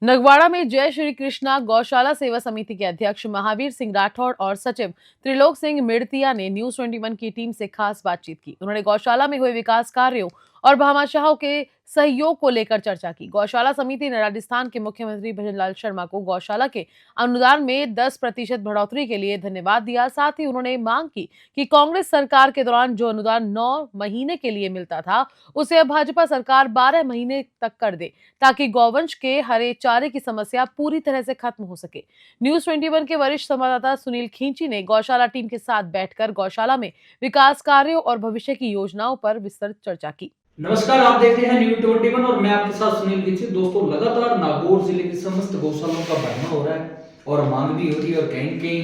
नगवाड़ा में जय श्री कृष्णा गौशाला सेवा समिति के अध्यक्ष महावीर सिंह राठौड़ और सचिव त्रिलोक सिंह मिड़तिया ने न्यूज 21 की टीम से खास बातचीत की। उन्होंने गौशाला में हुए विकास कार्यों और भामाशाहों के सहयोग को लेकर चर्चा की। गौशाला समिति ने राजस्थान के मुख्यमंत्री भजनलाल शर्मा को गौशाला के अनुदान में 10% बढ़ोतरी के लिए धन्यवाद दिया। साथ ही उन्होंने मांग की कि कांग्रेस सरकार के दौरान जो अनुदान 9 महीने के लिए मिलता था उसे अब भाजपा सरकार 12 महीने तक कर दे, ताकि गौवंश के हरे चारे की समस्या पूरी तरह से खत्म हो सके। न्यूज 21 के वरिष्ठ संवाददाता सुनील खींची ने गौशाला टीम के साथ बैठकर गौशाला में विकास कार्यों और भविष्य की योजनाओं पर विस्तृत चर्चा की। नमस्कार, आप देख रहे हैं न्यूज 21 और मैं आपके साथ सुनील खींची। दोस्तों, लगातार नागौर जिले की समस्त गौशालाओं का भ्रमण हो रहा है और मांग भी हो रही है और कहीं कहीं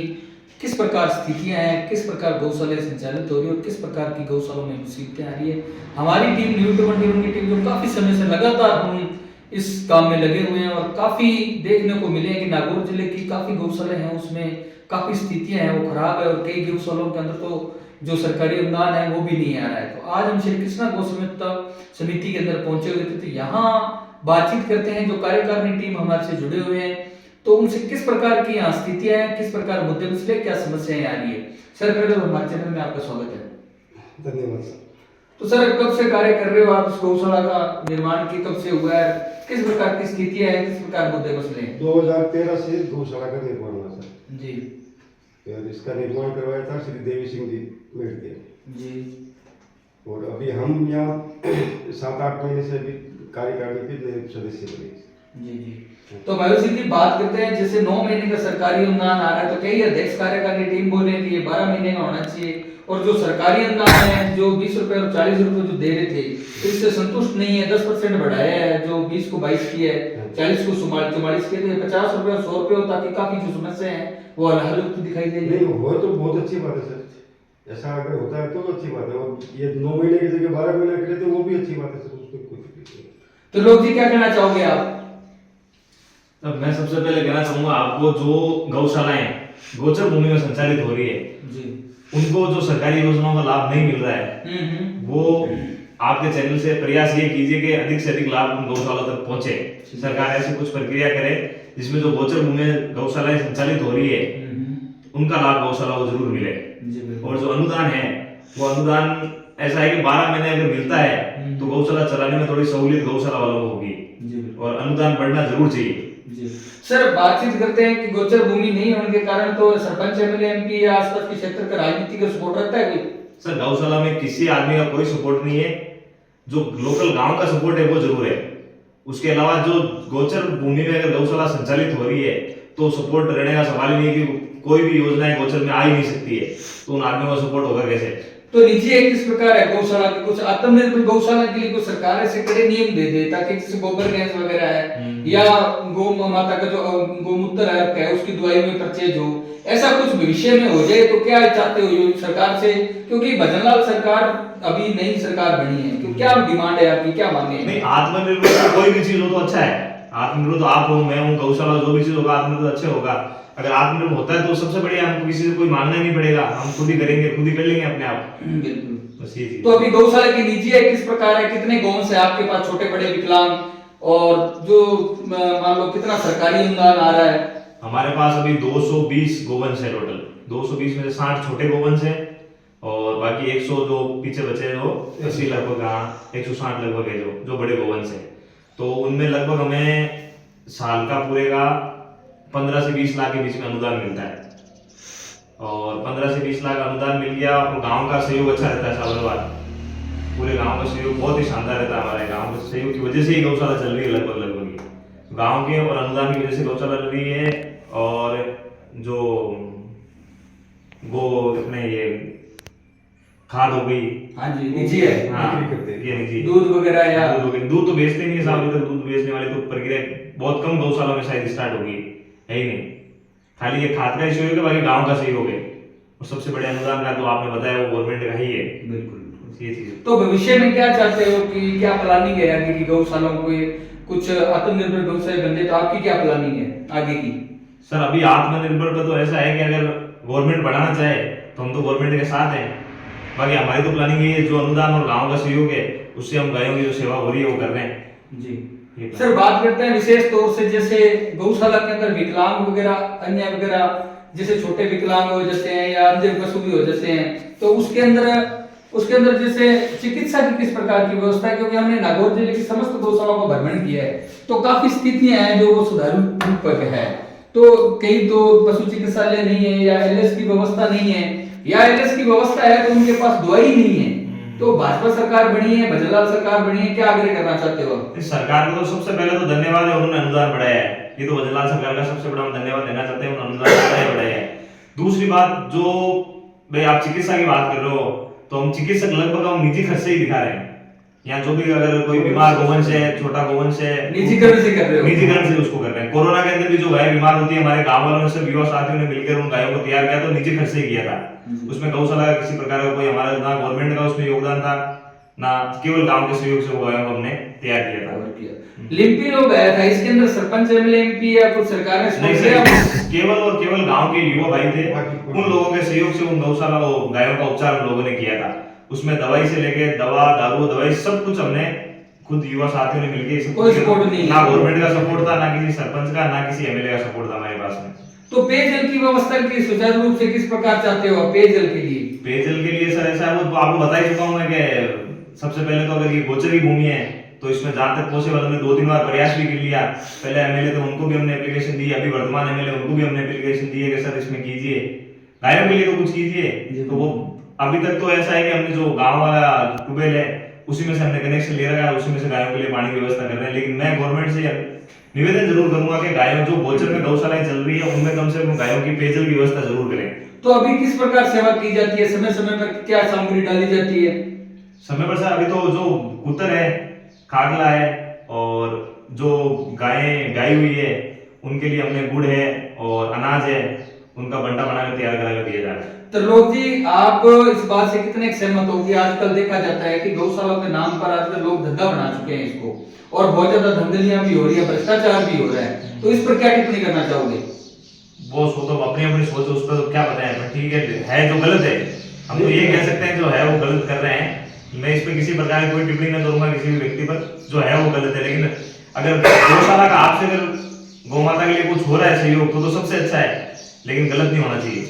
किस प्रकार स्थितियां हैं, किस प्रकार गौशालाएं संचालित हो रही है और किस प्रकार की गौशालाओं में मुसीबतें आ रही है। हमारी टीम न्यूज 21 की टीम जो काफी समय से लगातार हम इस काम में लगे हुए हैं और काफी देखने को मिले हैं कि नागौर जिले की काफी गौशालाएं हैं, उसमें काफी स्थितियां हैं वो खराब है और कई गौशालाओं के अंदर तो जो सरकारी अनुदान है वो भी नहीं आ रहा है। तो आज हम श्री कृष्णा गौ समिति के अंदर पहुंचे हुए थे, तो यहाँ बातचीत करते हैं जो कार्यकारिणी टीम हमारे से जुड़े हुए हैं, तो उनसे किस प्रकार की यहाँ स्थितियां हैं, किस प्रकार मुद्दे मसले, क्या समस्याएं आ रही है। सर, पहले हमारे चैनल में आपका स्वागत है। धन्यवाद सर। तो सर, कब से कार्य कर रहे हो आप इस गौशाला का निर्माण की, कब से हुआ है, किस प्रकार की स्थितियां हैं, किस प्रकार मुद्दे मसले हैं? 2013 से गौशाला का निर्माण हुआ सर जी। और इसका निर्माण करवाया था श्री देवी सिंह जी मेड़तिया जी। और अभी हम यहाँ 7-8 महीने से अभी कार्यकारिणी के सदस्य बने। जी जी। तो मयूर जी, बात करते हैं जैसे 9 महीने का सरकारी अनुदान आ रहा है, तो कई अध्यक्ष कार्यकारिणी टीम बोले कि ये 12 महीने का होना चाहिए और जो सरकारी अनुदान है जो 20 रुपए और 40 रुपए जो दे रहे थे इससे संतुष्ट नहीं है। 10% बढ़ाया है, जो 20 को 22 किया है, 40 को 44 किया, तो 50 रुपए और 100 रुपए हो, ताकि काफी जो समस्या है वो हल दिखाई दे रही है। नहीं, वो तो बहुत अच्छी बात है सर, ऐसा अगर होता है तो अच्छी बात है और ये 9 महीने की जगह 12 महीने करे तो वो भी अच्छी बात है सर, उसमें कोई दिक्कत नहीं। तो लोग जी, क्या कहना चाहोगे आप? अब मैं सबसे पहले कहना चाहूंगा आपको, जो गौशालाएं गोचर भूमि में संचालित हो रही है जी, उनको जो सरकारी योजनाओं का लाभ नहीं मिल रहा है, वो आपके चैनल से प्रयास ये कीजिए कि अधिक से अधिक लाभ उन गौशालाओं तक पहुंचे। सरकार ऐसी कुछ प्रक्रिया करे जिसमें जो गोचर भूमि में गौशालाएं संचालित हो रही है उनका लाभ गौशालाओं को जरूर मिले। और जो अनुदान है वो अनुदान ऐसा है कि 12 महीने अगर मिलता है तो गौशाला चलाने में थोड़ी सहूलियत गौशाला वालों को होगी और अनुदान बढ़ना जरूर चाहिए। सर, बातचीत करते हैं कि गोचर भूमि नहीं होने के कारण तो सरपंच, एमएलए, एमपी या आसपास के क्षेत्र का राजनीति का सपोर्ट रहता है कोई? सर, गौशाला में किसी आदमी का कोई सपोर्ट नहीं है, जो लोकल गांव का सपोर्ट है वो जरूर है। उसके अलावा जो गोचर भूमि में अगर गौशाला संचालित हो रही है तो सपोर्ट रहने का सवाल ही नहीं है कि कोई भी योजना गोचर में आ ही नहीं सकती है, तो उन आदमियों का सपोर्ट होगा कैसे? तो निजी किस प्रकार है गौशाला की, कुछ आत्मनिर्भर गौशाला के लिए कुछ सरकार ऐसे कड़े नियम दे दे ताकि जैसे गोबर गैस वगैरह है या गौ माता का जो गोमूत्र है उसकी दवाई में परचेज हो, ऐसा कुछ भविष्य में हो जाए तो क्या चाहते हो सरकार से? क्योंकि भजनलाल सरकार अभी नई सरकार बनी है, क्यों क्या डिमांड है आपकी, क्या मांगे है? नहीं, आत्मनिर्भर कोई भी चीज हो तो अच्छा है। आत्मनिर्भर तो आप हो, मैं हूँ, गौशाला जो भी चीज होगा आत्मनिर्भर अच्छा होगा। अगर आत्मनिर्भर होता है तो सबसे बढ़िया, हमको किसी से कोई मांगना नहीं पड़ेगा, हम खुद ही करेंगे, खुद ही कर लेंगे अपने आप। बिल्कुल। बस ये चीज। तो अभी गौशाला की निजी है किस प्रकार है, कितने गौ से आपके पास, छोटे बड़े विकलांग, और जो मान लो कितना सरकारी अनुदान आ रहा है? हमारे पास अभी 220 गोवंश है टोटल। 220 में से 60 छोटे गोवंश है और बाकी 100 जो पीछे बचे हैं वो 80 लगभग, 160 लगभग है जो बड़े गोवंश है। तो उनमें लगभग हमें साल का पूरे का 15 से 20 लाख के बीच में अनुदान मिलता है और 15 से 20 लाख अनुदान मिल गया और गांव का सहयोग अच्छा रहता है। सालों बाद पूरे गांव का सहयोग बहुत ही शानदार रहता है। हमारे गांव के सहयोग की वजह से ही गौशाला चल रही है, लगभग गांव के और अनुदान की वजह से गौशाला चल रही है। और जो अपने ये खाद हो गई, हाँ जी, निजी है। हाँ, ये निजी। दूध वगैरह या दूध तो बेचते नहीं है साहब, इधर दूध बेचने वाली तो प्रक्रिया बहुत कम गौशाला में शायद स्टार्ट होगी, है ही नहीं। खाली ये खाद का सहयोग है, बाकी गांव का सहयोग है और सबसे बड़े अनुदान का तो आपने बताया वो गवर्नमेंट का ही है। बिल्कुल ये चीज। तो भविष्य में क्या चाहते हो कि क्या प्लानिंग है आगे की गौशालाओं को कुछ आत्मनिर्भर गौशाला बन जाए, तो आपकी क्या प्लानिंग है आगे की? सर, अभी आत्मनिर्भर का तो ऐसा है कि अगर गवर्नमेंट बढ़ाना चाहे तो हम तो गवर्नमेंट के साथ हैं। बाकी हमारी तो प्लानिंग ये है, जो अनुदान और गांव का सहयोग है उससे हम गायों की जो सेवा हो रही है वो कर रहे हैं। जी। ये सर बात करते हैं विशेष तौर से जैसे गौशाला के अंदर विकलांग वगैरह अन्य वगैरह जैसे छोटे विकलांग हो जाते हैं या अंधे पशु भी हो जाते हैं, तो उसके अंदर जैसे चिकित्सा की किस प्रकार की व्यवस्था है? क्योंकि हमने नागौर जिले की समस्त गौशालाओं का भ्रमण किया है तो काफी स्थितियां हैं जो वो सुचारू रूप पर है, तो कई तो पशु चिकित्सालय नहीं है या एलएस की व्यवस्था नहीं है, या एलएस की व्यवस्था है तो उनके पास दवाई नहीं है। तो भाजपा सरकार बनी है, भजनलाल सरकार बनी है, क्या आग्रह करना चाहते हो? इस सरकार को तो सबसे पहले तो धन्यवाद है, उन्होंने अनुदान बढ़ाया है। ये तो भजनलाल सरकार का सबसे बड़ा हम धन्यवाद देना चाहते हैं, उन्होंने अनुदान बढ़ाया है। दूसरी बात जो भाई आप चिकित्सा की बात कर रहे हो, तो हम चिकित्सक लगभग हम निजी खर्च से ही दिखा रहे हैं। यहाँ जो भी अगर कोई बीमार गोवंश है, छोटा गोवंश है, निजीकरण से कर रहे हो? निजीकरण से उसको कर रहे हैं। कोरोना के अंदर भी जो गाय बीमार होती है, हमारे गांव वालों ने सब युवा साथियों ने मिलकर उन गायों को तैयार किया, तो निजी खर्च से किया था। उसमें गौशाला का किसी प्रकार का कोई हमारा ना गवर्नमेंट का उसमें योगदान था, ना केवल गांव के सहयोग से वो गायों को हमने तैयार किया था। लिम्पी लोग आया था, इसके अंदर सरपंच एमएलए एमपी या कुछ सरकार ने नहीं सर, केवल और केवल गांव के युवा भाई थे, उन लोगों के सहयोग से उन गौशाला गायों का उपचार हम लोगों ने किया था। उसमें दवाई से लेके दवा, दारू, दवाई सब कुछ हमने खुद युवा साथियों ने मिलकर, कोई सपोर्ट नहीं, ना गवर्नमेंट का सपोर्ट था, ना किसी सरपंच का, ना किसी एमएलए का सपोर्ट था हमारे पास में। तो पेयजल की व्यवस्था की सुचारू रूप से किस प्रकार चाहते हो पेयजल के लिए? पेयजल के लिए सर ऐसा है, वो तो आपको बता ही चुका हूं मैं कि सबसे पहले तो अगर ये गोचर की भूमि है तो इसमें जहां तक पॉसिबल हमने 2-3 बार प्रयास भी कर लिया। पहले एमएलए तो उनको भी हमने एप्लीकेशन दी, अभी वर्तमान एमएलए उनको भी हमने एप्लीकेशन दी है कि सर इसमें कीजिए, गायों के लिए तो कुछ कीजिए। तो वो अभी तक तो ऐसा है कि हमने जो गांव वाला ट्यूबवेल है उसी में से हमने कनेक्शन ले रखा है, उसी में से गायों के लिए पानी की व्यवस्था कर रहे हैं। लेकिन मैं गवर्नमेंट से निवेदन जरूर करूंगा कि गायों जो गोचर में गौशालाएं चल रही है उनमें कम से कम गायों की पेयजल की व्यवस्था जरूर करें। तो अभी किस प्रकार सेवा की जाती है, समय समय पर क्या सामग्री डाली जाती है? समय पर सर अभी तो जो कुतर है, खागला है और जो गायें गाई हुई है उनके लिए हमने गुड़ है और अनाज है, उनका बंटा बनाकर तैयार कराकर दिया जा रहा है। त्रिलोक जी, आप इस बात से कितने सहमत हो कि आजकल देखा जाता है कि गौशाला के नाम पर आजकल लोग धंधा बना चुके हैं इसको, और बहुत ज्यादा धंधलियां भी हो रही है, भ्रष्टाचार भी हो रहा है, तो इस पर क्या टिप्पणी करना चाहोगे? वो सो तो अपनी अपनी सोच है, उस पर तो क्या बताएं, पर ठीक है जो गलत है हम तो ये कह सकते हैं जो है वो गलत कर रहे हैं। मैं इस पे किसी प्रकार की कोई टिप्पणी नहीं करूंगा किसी भी व्यक्ति पर, जो है वो गलत है। लेकिन अगर गौशाला का आपसे अगर गौ माता के लिए कुछ हो रहा है सहयोग तो सबसे अच्छा है, लेकिन गलत नहीं होना चाहिए।